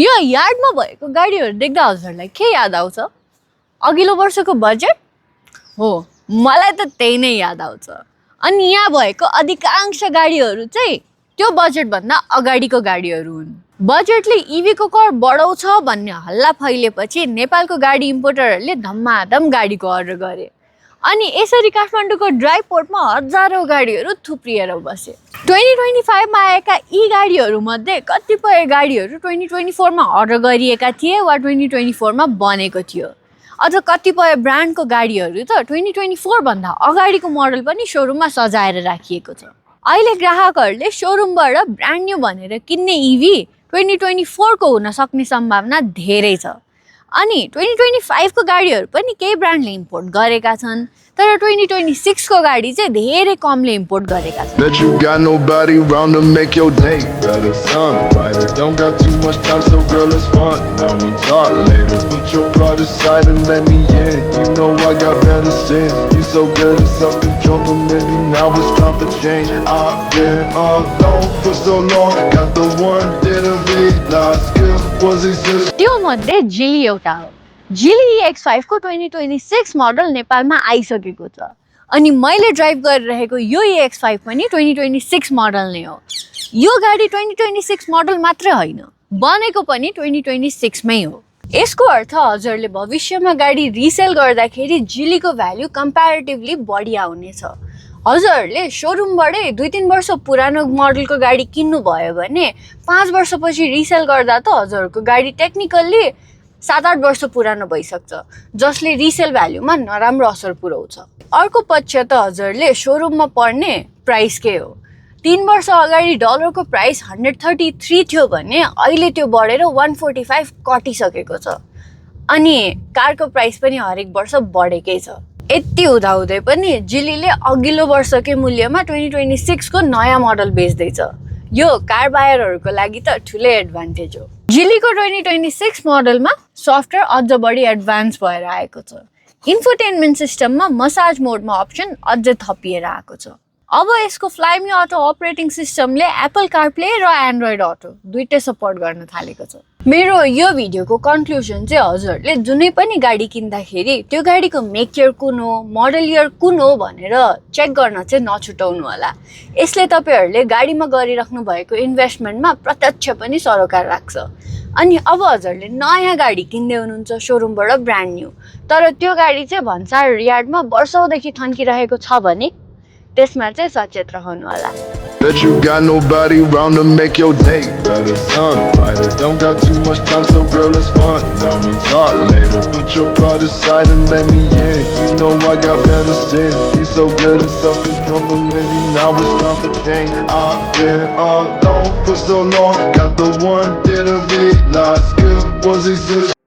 यो यार्डमा भएको गाडीहरू देख्दा हजुरलाई के याद आउँछ? अघिल्लो वर्षको बजेट हो, मलाई त त्यही नै याद आउँछ। अनि यहाँ भएको अधिकांश गाडीहरू चाहिँ त्यो बजेटभन्दा अगाडिको गाडीहरू हुन्। बजेटले इभीको कर बढाउँछ भन्ने हल्ला फैलेपछि नेपालको गाडी इम्पोर्टरहरूले धम्माधम गाडीको अर्डर गरे। अनि यसरी काठमाडौँको ड्राई पोर्टमा हजारौँ गाडीहरू थुप्रिएर बसे। 2025 मा आएका यी गाडीहरूमध्ये कतिपय गाडीहरू 2024 मा अर्डर गरिएका थिए वा 2024 मा बनेको थियो। अझ कतिपय ब्रान्डको गाडीहरू त 2024 भन्दा अगाडिको मोडल पनि सोरुममा सजाएर राखिएको छ। अहिले ग्राहकहरूले सोरुमबाट ब्रान्ड न्यू भनेर किन्ने इभी 2024 को हुन सक्ने सम्भावना धेरै छ। अनि 2025 को गाडीहरू पनि केही ब्रान्डले इम्पोर्ट गरेका छन्, तर 2026 को गाडी चाहिँ धेरै कमले इम्पोर्ट गरेका छन्। Bet you got nobody round to make your day better. Sun brighter, don't got too much time, so girl, it's fun. Now we talk later. Put your pride aside and let me in. You know I got better sense. You so good at self-control, but maybe now it's time for change. I've been alone for so long. Got the one didn't realize skill was exist. त्यो मध्ये जिली एउटा हो। जिली EX5 को 2026 model नेपालमा आइसकेको छ। अनि मैले ड्राइभ गरिरहेको यो EX5 पनि 2026 मोडल नै हो। यो गाडी 2026 मोडल मात्र होइन, बनेको पनि 2026 मै हो। यसको अर्थ हजुरले भविष्यमा गाडी रिसेल गर्दाखेरि जिलीको भ्याल्यु कम्प्यारेटिभली बढी आउनेछ। हजुरहरूले सोरुमबाटै 2-3 वर्ष पुरानो मोडलको गाडी किन्नु भयो भने 5 वर्षपछि रिसेल गर्दा त हजुरहरूको गाडी टेक्निकल्ली 7-8 वर्ष पुरानो भइसक्छ, जसले रिसेल भ्याल्युमा नराम्रो असर पुर्याउँछ। अर्को पक्ष त हजुरले सोरुममा पर्ने प्राइसकै हो। 3 वर्ष अगाडि डलरको प्राइस 133 थियो भने अहिले त्यो बढेर 145 कटिसकेको छ। अनि कारको प्राइस पनि हरेक वर्ष बढेकै छ। यति हुँदाहुँदै पनि जिलीले अघिल्लो वर्षकै मूल्यमा 2026 को नयाँ मोडल बेच्दैछ। यो कार बायरहरूको लागि त ठुलै एडभान्टेज हो। जिलीको 2026 मोडलमा सफ्टवेयर अझ बढी एडभान्स भएर आएको छ। इन्फोटेनमेन्ट सिस्टममा मसाज मोडमा अप्सन अझ थपिएर आएको छ। अब यसको फ्लाइमी अटो अपरेटिङ सिस्टमले एप्पल कारप्ले र एन्ड्रोइड अटो दुइटै सपोर्ट गर्न थालेको छ। मेरो यो भिडियोको कन्क्लुजन चाहिँ हजुरले जुनै पनि गाडी किन्दाखेरि त्यो गाडीको मेक इयर कुन हो, मोडल इयर कुन हो भनेर चेक गर्न चाहिँ नछुटाउनु होला। यसले तपाईँहरूले गाडीमा गरिराख्नु भएको इन्भेस्टमेन्टमा प्रत्यक्ष पनि सरोकार राख्छ। अनि अब हजुरले नयाँ गाडी किन्दै हुनुहुन्छ सोरुमबाट ब्रान्ड न्यू, तर त्यो गाडी चाहिँ भन्सार यार्डमा वर्षौँदेखि थन्किरहेको छ भने त्यसमा चाहिँ सचेत रहनु होला। Bet you got nobody round to make your day better. Sun brighter, don't got too much time, so girl, it's fun. Now we talk later. Put your pride aside and let me in. You know I got better sense. You so good at self-control, but maybe now it's time for change. I've been alone for so long. Got the one didn't realize skill was exist.